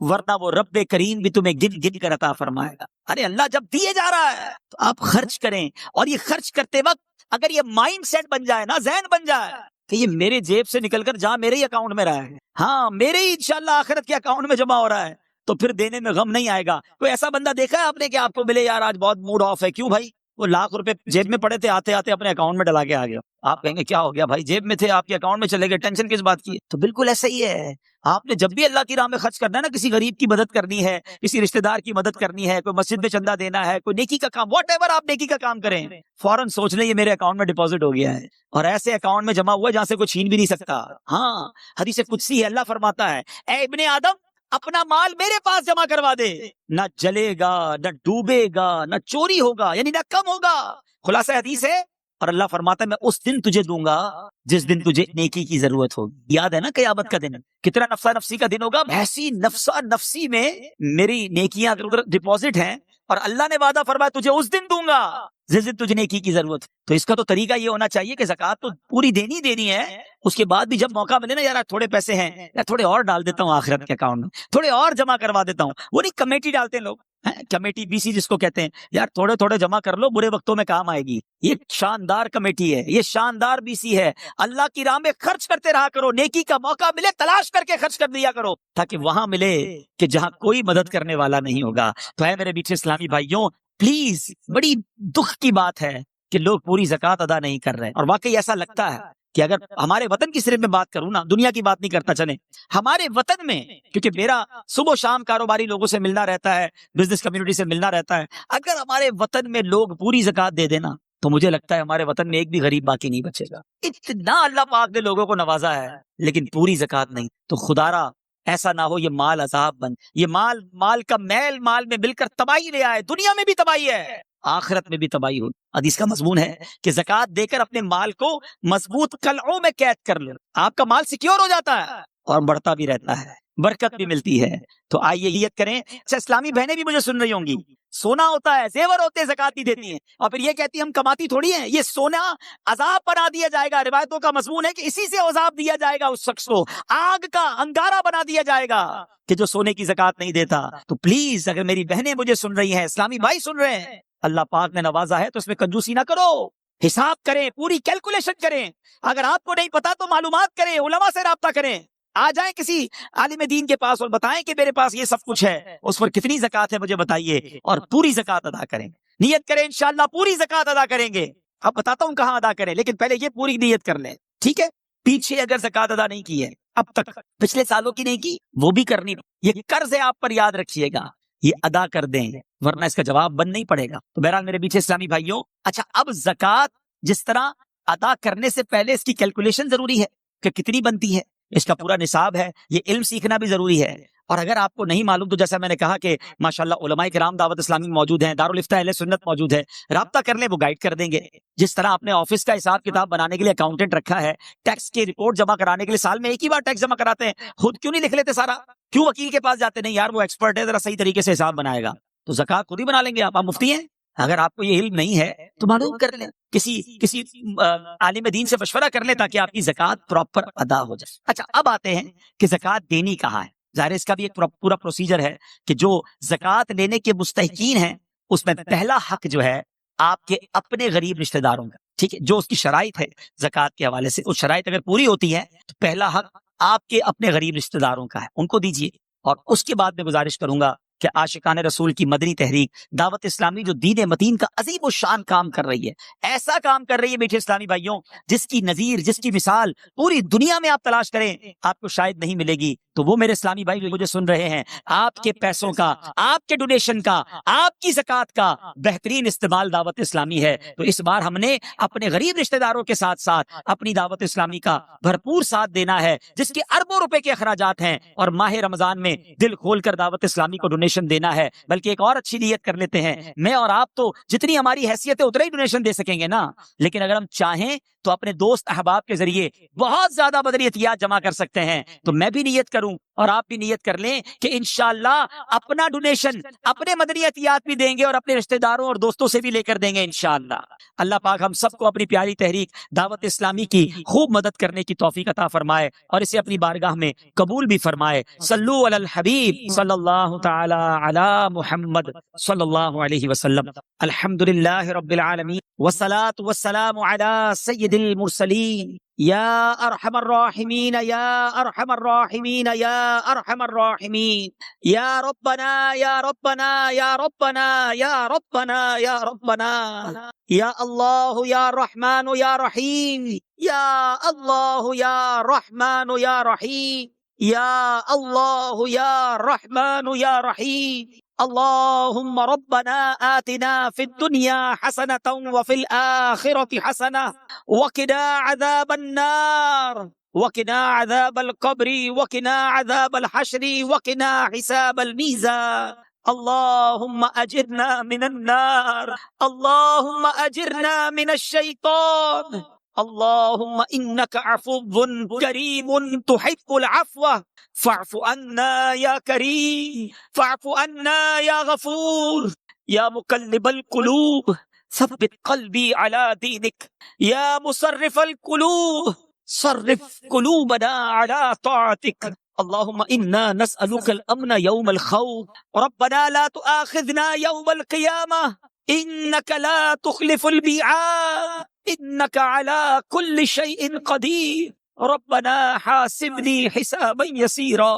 ورنہ وہ رب کریم بھی تمہیں گن گن کر عطا فرمائے گا. ارے اللہ جب دیے جا رہا ہے تو آپ خرچ کریں، اور یہ خرچ کرتے وقت اگر یہ مائنڈ سیٹ بن جائے نا، ذہن بن جائے کہ یہ میرے جیب سے نکل کر جہاں میرے ہی اکاؤنٹ میں رہا ہے، ہاں میرے ہی انشاءاللہ آخرت کے اکاؤنٹ میں جمع ہو رہا ہے، تو پھر دینے میں غم نہیں آئے گا. کوئی ایسا بندہ دیکھا ہے آپ نے کہ آپ کو ملے یار آج بہت موڈ آف ہے، کیوں بھائی؟ وہ لاکھ روپے جیب میں پڑے تھے، آتے آتے اپنے اکاؤنٹ میں ڈلا کے آ گیا. آپ کہیں گے کیا ہو گیا بھائی؟ جیب میں تھے، آپ کے اکاؤنٹ میں چلے گئے، ٹینشن کس بات کی ہے؟ تو بالکل ایسا ہی ہے. آپ نے جب بھی اللہ کی راہ میں خرچ کرنا ہے نا، کسی غریب کی مدد کرنی ہے، کسی رشتہ دار کی مدد کرنی ہے، کوئی مسجد میں چندہ دینا ہے، کوئی نیکی کا کام، واٹ ایور آپ نیکی کا کام کریں، فوراً سوچ لیں یہ میرے اکاؤنٹ میں ڈپازٹ ہو گیا ہے، اور ایسے اکاؤنٹ میں جمع ہوا ہے جہاں سے کوئی چھین بھی نہیں سکتا. ہاں، حدیث قدسی ہے، اللہ فرماتا ہے اے ابن آدم اپنا مال میرے پاس جمع کروا دے، نہ جلے گا، نہ ڈوبے گا، نہ چوری ہوگا، یعنی نہ کم ہوگا. خلاصہ حدیث ہے. اور اللہ فرماتا ہے میں اس دن تجھے دوں گا جس دن تجھے نیکی کی ضرورت ہوگی. یاد ہے نا قیامت کا دن کتنا نفسا نفسی کا دن ہوگا. ایسی نفسا نفسی میں میری نیکیاں ڈپازٹ ہیں اور اللہ نے وعدہ فرمایا تجھے اس دن دوں گا جس دن تجھے نیکی کی ضرورت. تو اس کا تو طریقہ یہ ہونا چاہیے کہ زکوٰۃ تو پوری دینی ہے، اس کے بعد بھی جب موقع ملے نا، یار تھوڑے پیسے ہیں یا تھوڑے اور ڈال دیتا ہوں آخرت کے اکاؤنٹ میں، تھوڑے اور جمع کروا دیتا ہوں. وہ نہیں کمیٹی ڈالتے ہیں لوگ، کمیٹی BC جس کو کہتے ہیں، یار تھوڑے تھوڑے جمع کر لو، برے وقتوں میں کام آئے گی. یہ شاندار کمیٹی ہے، یہ شاندار BC ہے. اللہ کی راہ میں خرچ کرتے رہا کرو، نیکی کا موقع ملے تلاش کر کے خرچ کر دیا کرو تاکہ وہاں ملے کہ جہاں کوئی مدد کرنے والا نہیں ہوگا. تو ہے میرے میٹھے اسلامی بھائیوں، پلیز، بڑی دکھ کی بات ہے کہ لوگ پوری زکوٰۃ ادا نہیں کر رہے. اور واقعی ایسا لگتا ہے کہ اگر ہمارے وطن کی صرف میں بات کروں نا، دنیا کی بات نہیں کرتا، چلیں ہمارے وطن میں، کیونکہ میرا صبح و شام کاروباری لوگوں سے ملنا رہتا ہے، بزنس کمیونٹی سے ملنا رہتا ہے، اگر ہمارے وطن میں لوگ پوری زکوٰۃ دے دینا تو مجھے لگتا ہے ہمارے وطن میں ایک بھی غریب باقی نہیں بچے گا. اتنا اللہ پاک نے لوگوں کو نوازا ہے لیکن پوری زکوٰۃ نہیں. تو خدارا ایسا نہ ہو یہ مال عذاب بن، یہ مال کا میل مال میں مل کر تباہی لے آئے. دنیا میں بھی تباہی ہے، آخرت میں بھی تباہی ہو. حدیث کا مضمون ہے کہ زکوٰۃ دے کر اپنے مال کو مضبوط قلعوں میں قید کر لو، آپ کا مال سیکیور ہو جاتا ہے اور بڑھتا بھی رہتا ہے، برکت بھی ملتی ہے. تو آئیے نیت کریں. اچھا، اسلامی بہنیں بھی مجھے سن رہی ہوں گی، سونا ہوتا ہے، زیور ہوتے ہیں، زکوٰۃ نہیں دیتی ہیں اور پھر یہ کہتی ہیں ہم کماتی تھوڑی ہیں. یہ سونا عذاب بنا دیا جائے گا. روایتوں کا مضمون ہے کہ اسی سے عذاب دیا جائے گا اس شخص کو، آگ کا انگارہ بنا دیا جائے گا کہ جو سونے کی زکوٰۃ نہیں دیتا. تو پلیز اگر میری بہنیں مجھے سن رہی ہیں، اسلامی بھائی سن رہے ہیں، اللہ پاک نے نوازا ہے تو اس میں کنجوسی نہ کرو، حساب کریں، پوری کیلکولیشن کریں. اگر آپ کو نہیں پتا تو معلومات کریں، علماء سے رابطہ کریں، آ جائیں کسی عالم دین کے پاس اور بتائیں کہ میرے پاس یہ سب کچھ ہے، اس پر کتنی زکوٰۃ ہے مجھے بتائیے، اور پوری زکوٰۃ ادا کریں. نیت کریں انشاءاللہ پوری زکوٰۃ ادا کریں گے. اب بتاتا ہوں کہاں ادا کریں، لیکن پہلے یہ پوری نیت کر لیں، ٹھیک ہے؟ پیچھے اگر زکوٰۃ ادا نہیں کی ہے اب تک، پچھلے سالوں کی نہیں کی، وہ بھی کرنی. یہ قرض ہے آپ پر، یاد رکھیے گا، یہ ادا کر دیں ورنہ اس کا جواب بند نہیں پڑے گا. تو بہرحال میرے پیچھے اسلامی بھائیوں، اچھا اب زکوٰۃ جس طرح ادا کرنے سے پہلے اس کی کیلکولیشن ضروری ہے. کہ کتنی بنتی ہے، اس کا پورا نصاب ہے، یہ علم سیکھنا بھی ضروری ہے۔ اور اگر آپ کو نہیں معلوم تو جیسا میں نے کہا کہ ماشاءاللہ علماء کرام دعوت اسلامی میں موجود ہیں، دارالفتہ اہل سنت موجود ہے، رابطہ کر لیں، وہ گائیڈ کر دیں گے۔ جس طرح آپ نے آفس کا حساب کتاب بنانے کے لیے اکاؤنٹنٹ رکھا ہے، ٹیکس کی رپورٹ جمع کرانے کے لیے سال میں ایک ہی بار ٹیکس جمع کراتے ہیں، خود کیوں نہیں لکھ لیتے سارا؟ کیوں وکیل کے پاس جاتے؟ نہیں یار وہ ایکسپرٹ ہے، ذرا صحیح طریقے سے حساب بنائے گا، تو زکوٰۃ خود ہی بنا لیں گے آپ مفتی ہیں۔ اگر آپ کو یہ علم نہیں ہے تو معلوم کر لیں، کسی عالم دین سے مشورہ کر لیں تاکہ آپ کی زکوٰۃ پراپر ادا ہو جائے۔ اچھا اب آتے ہیں کہ زکوٰۃ دینی کہاں ہے۔ ظاہر اس کا بھی ایک پورا پروسیجر ہے کہ جو زکوٰۃ لینے کے مستحقین ہیں اس میں پہلا حق جو ہے آپ کے اپنے غریب رشتہ داروں کا، ٹھیک ہے، جو اس کی شرائط ہے زکوٰۃ کے حوالے سے، اس شرائط اگر پوری ہوتی ہے تو پہلا حق آپ کے اپنے غریب رشتہ داروں کا ہے، ان کو دیجیے۔ اور اس کے بعد میں گزارش کروں گا کہ عاشقان رسول کی مدنی تحریک دعوت اسلامی جو دین متین کا عظیم الشان کام کر رہی ہے، ایسا کام کر رہی ہے میٹھے اسلامی بھائیوں، جس کی نظیر، جس کی مثال پوری دنیا میں آپ تلاش کریں آپ کو شاید نہیں ملے گی۔ تو وہ میرے اسلامی بھائی جو مجھے سن رہے ہیں، آپ کے پیسوں کا، آپ کے ڈونیشن کا، آپ کی زکوٰۃ کا بہترین استعمال دعوت اسلامی ہے۔ تو اس بار ہم نے اپنے غریب رشتہ داروں کے ساتھ ساتھ اپنی دعوت اسلامی کا بھرپور ساتھ دینا ہے، جس کے اربوں روپے کے اخراجات ہیں، اور ماہ رمضان میں دل کھول کر دعوت اسلامی کو ڈونیشن دینا ہے۔ بلکہ ایک اور اچھی نیت کر لیتے ہیں، میں اور آپ تو جتنی ہماری حیثیت ہے اتنا ہی ڈونیشن دے سکیں گے نا، لیکن اگر ہم چاہیں تو اپنے دوست احباب کے ذریعے بہت زیادہ مدنی عطیات جمع کر سکتے ہیں۔ تو میں بھی نیت کروں اور آپ بھی نیت کر لیں کہ انشاءاللہ اپنا ڈونیشن، اپنے مدنی عطیات بھی دیں گے اور اپنے رشتہ داروں اور دوستوں سے بھی لے کر دیں گے انشاءاللہ۔ اللہ پاک ہم سب کو اپنی پیاری تحریک دعوت اسلامی کی خوب مدد کرنے کی توفیق عطا فرمائے اور اسے اپنی بارگاہ میں قبول بھی فرمائے۔ صلو علی الحبیب صلی اللہ تعالی علی محمد صلی اللہ علیہ وسلم۔ الحمدللہ رب العالمین والصلاة والسلام علی سید المرسلین یا ارحم الراحمین یا ارحم الراحمین یا ارحم الراحمین، یا ربنا یا ربنا یا ربنا یا ربنا یا ربنا، یا اللہ یا رحمان یا رحیم، یا اللہ یا رحمان یا رحیم، یا اللہ یا رحمان یا رحیم۔ اللهم ربنا آتنا في الدنيا حسنة وفي الآخرة حسنة وقنا عذاب النار وقنا عذاب القبر وقنا عذاب الحشر وقنا حساب الميزان۔ اللهم أجرنا من النار، اللهم أجرنا من الشيطان، اللهم إنك عفو كريم تحب العفو فاعف عنا يا كريم، فاعف عنا يا غفور، يا مقلب القلوب ثبت قلبي على دينك، يا مصرف القلوب صرف قلوبنا على طاعتك۔ اللهم إنا نسألك الأمن يوم الخوف، ربنا لا تؤاخذنا يوم القيامة إنك لا تخلف الميعاد، إنك على كل شيء قدير، ربنا حاسبني حسابا يسيرا،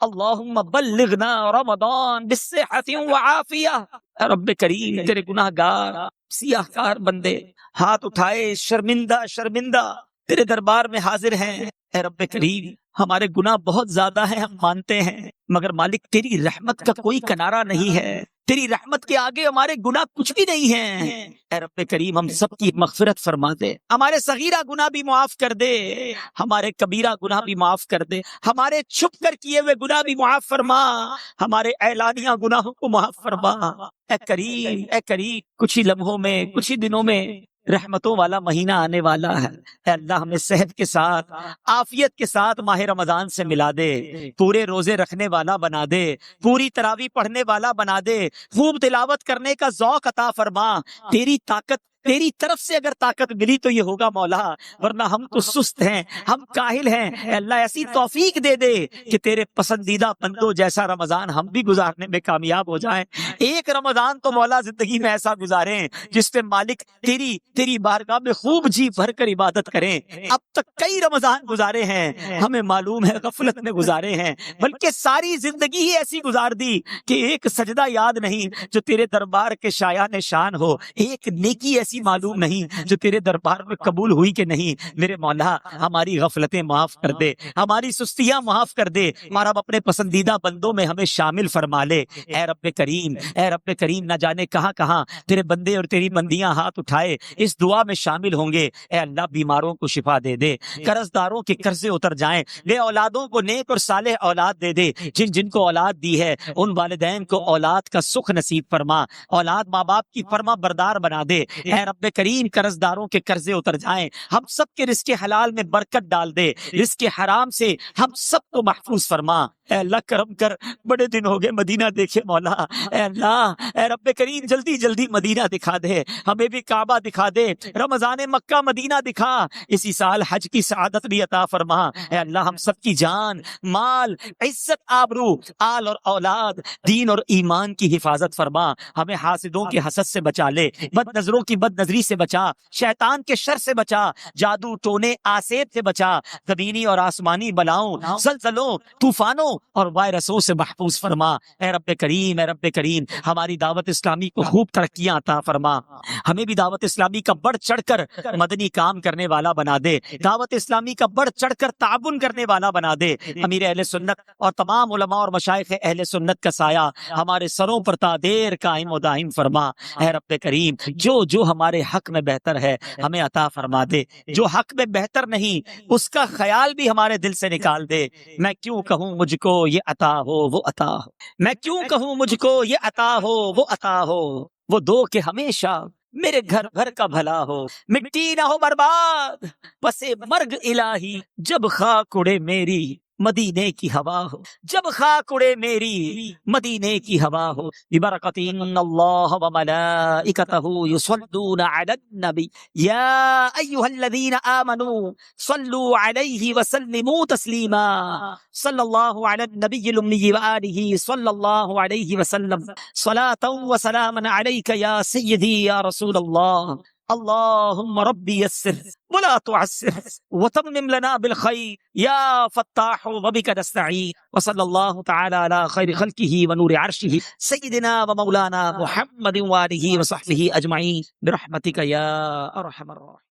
اللهم بلغنا رمضان بالصحة وعافية۔ اے رب کریم، تیرے گناہ گار سیاہ کار بندے ہاتھ اٹھائے شرمندہ تیرے دربار میں حاضر ہیں۔ اے رب کریم، ہمارے گناہ بہت زیادہ ہیں، ہم مانتے ہیں، مگر مالک تیری رحمت کا کوئی کنارہ نہیں ہے، تیری رحمت کے آگے ہمارے گناہ کچھ بھی نہیں ہیں۔ اے رب کریم، ہم سب کی مغفرت فرما دے، ہمارے صغیرہ گناہ بھی معاف کر دے، ہمارے کبیرہ گناہ بھی معاف کر دے، ہمارے چھپ کر کیے ہوئے گناہ بھی معاف فرما، ہمارے اعلانیہ گناہوں کو معاف فرما۔ اے کریم، کچھ ہی لمحوں میں، کچھ ہی دنوں میں رحمتوں والا مہینہ آنے والا ہے۔ اے اللہ، ہمیں صحت کے ساتھ، عافیت کے ساتھ ماہ رمضان سے ملا دے، پورے روزے رکھنے والا بنا دے، پوری تراویح پڑھنے والا بنا دے، خوب تلاوت کرنے کا ذوق عطا فرما۔ تیری طرف سے اگر طاقت ملی تو یہ ہوگا مولا، ورنہ ہم تو سست ہیں، ہم کاہل ہیں۔ اے اللہ، ایسی توفیق دے دے کہ تیرے پسندیدہ بندوں جیسا رمضان ہم بھی گزارنے میں کامیاب ہو جائیں۔ ایک رمضان تو مولا زندگی میں ایسا گزاریں جس پہ مالک تیری بارگاہ میں خوب جی بھر کر عبادت کریں۔ اب تک کئی رمضان گزارے ہیں، ہمیں معلوم ہے غفلت میں گزارے ہیں، بلکہ ساری زندگی ہی ایسی گزار دی کہ ایک سجدہ یاد نہیں جو تیرے دربار کے شایان شان ہو، ایک نیکی ایسی ایسی معلوم نہیں جو تیرے دربار میں قبول ہوئی کہ نہیں۔ میرے مولا ہماری غفلتیں معاف کر دے، ہماری سستیاں معاف کر دے، اور اب اپنے پسندیدہ بندوں میں ہمیں شامل فرما لے۔ اے رب کریم، اے رب کریم، نہ جانے کہاں کہاں تیرے بندے اور تیری بندیاں ہاتھ اٹھائے اس دعا میں شامل ہوں گے۔ اے اللہ بیماروں کو شفا دے دے، قرض داروں کے قرضے اتر جائیں، لے اولادوں کو نیک اور صالح اولاد دے دے، جن کو اولاد دی ہے ان والدین کو اولاد کا سکھ نصیب فرما، اولاد ماں باپ کی فرما بردار بنا دے۔ اے رب کریم، قرض داروں کے قرضے اتر جائیں، ہم سب کے رزق حلال میں برکت ڈال دے، رزق حرام سے ہم سب کو محفوظ فرما۔ اے اللہ کرم کر، بڑے دن ہو گئے مدینہ دیکھے مولا۔ اے اللہ، اے رب کریم، جلدی جلدی مدینہ دکھا دے، ہمیں بھی کعبہ دکھا دے، رمضان مکہ مدینہ دکھا، اسی سال حج کی سعادت بھی عطا فرما۔ اے اللہ ہم سب کی جان، مال، عزت، آبرو، آل اور اولاد، دین اور ایمان کی حفاظت فرما۔ ہمیں حاسدوں کے حسد سے بچا لے، بد نظروں کی بد نظری سے بچا، شیطان کے شر سے بچا، جادو ٹونے آسیب سے بچا، زمینی اور آسمانی بلاؤں، زلزلوں، طوفانوں اور وائرسوں سے محفوظ فرما۔ اے رب کریم، اے رب کریم، ہماری دعوت اسلامی کو خوب ترقیاں عطا فرما، ہمیں بھی دعوت اسلامی کا بڑھ چڑھ کر مدنی کام کرنے والا بنا دے، دعوت اسلامی کا بڑھ چڑھ کر تعاون کرنے والا بنا دے۔ امیر اہل سنت اور تمام علماء اور مشائخ اہل سنت کا سایہ ہمارے سروں پر تا دیر قائم و دائم فرما۔ اے رب کریم، جو ہمارے حق میں بہتر ہے ہمیں عطا فرما دے، جو حق میں بہتر نہیں اس کا خیال بھی ہمارے دل سے نکال دے۔ میں کیوں کہوں مجھ کو یہ عطا ہو وہ عطا ہو، میں کیوں کہوں مجھ کو یہ عطا ہو وہ عطا ہو، وہ دو کہ ہمیشہ میرے گھر بھر کا بھلا ہو، مٹی نہ ہو برباد بس مرگ الہی، جب خاک اڑے میری مدینے کی ہوا ہو، جب خاک اڑے میری مدینے کی ہوا ہو۔ ببرکۃ ان اللہ وملائکتہ یصلون علی النبی یا ایھا الذین آمنوا صلوا علیہ وسلموا تسلیما، صلی اللہ علی النبی الامی وآلہ صلی اللہ علیہ وسلم، صلاۃ وسلاما علیک یا سیدی یا رسول اللہ۔ اللهم ربي يسر ولا تعسر وتمم لنا بالخير يا فتاح وبك نستعين، وصلى الله تعالى على خير خلقه ونور عرشه سيدنا ومولانا محمد وآله وصحبه أجمعين برحمتك يا أرحم الراحمين۔